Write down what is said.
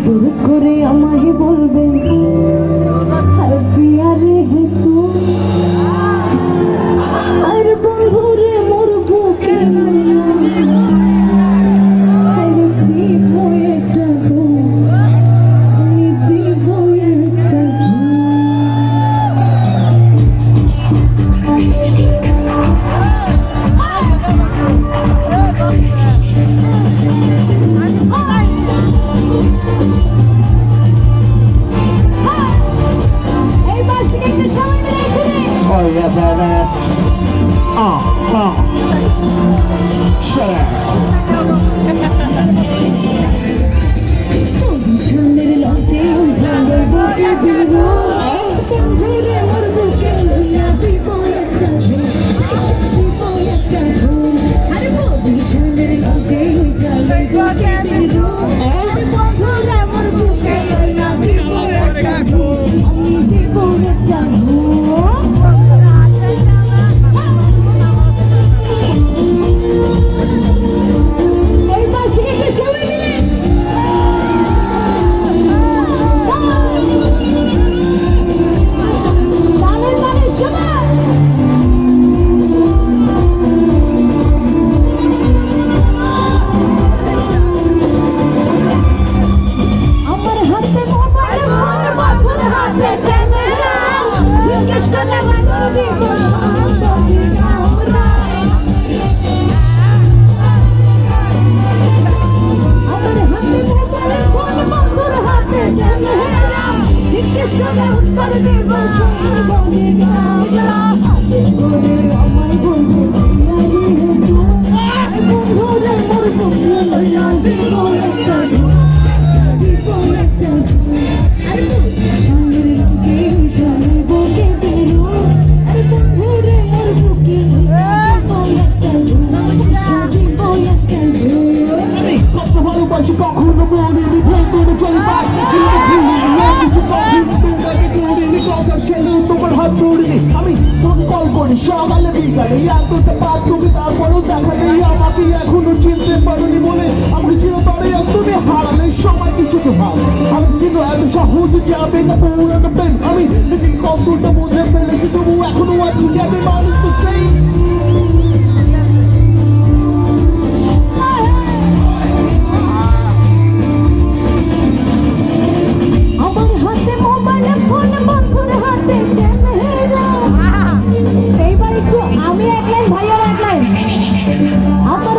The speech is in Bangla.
দূর করে আমাকে বলবে বিয়ারে হেতু আর বন্ধুরে মোর বুকে দিব একটা আমি দিব একটা Oh yeah, baby. Shut up. সামনের লঞ্চে উঠাবে বুকে দিব বন্ধুরে মোর বুকে লইয়া দিব একটা দিব একটা আরে বন্ধু সামনের লঞ্চে উঠাবে বুকে দিব বন্ধুরে মোর বুকে লইয়া দিব একটা আমি দিব একটা আমি তোকে কল করি সকালে বিকালে এতটা পার তুমি তারপরেও দেখা নেই আমাকে এখনো চিনতে পারোনি বলে আমাকে চিরতরে তুমি হারালে সময় কিছুতে ভাব আমি কিন্তু এত সহজে যাবে না পৌঁছানো পেন আমি নিজের কতটা বুঝে ফেলেছি তবু এখনো আছি আমি মানুষ তো সেই আমরা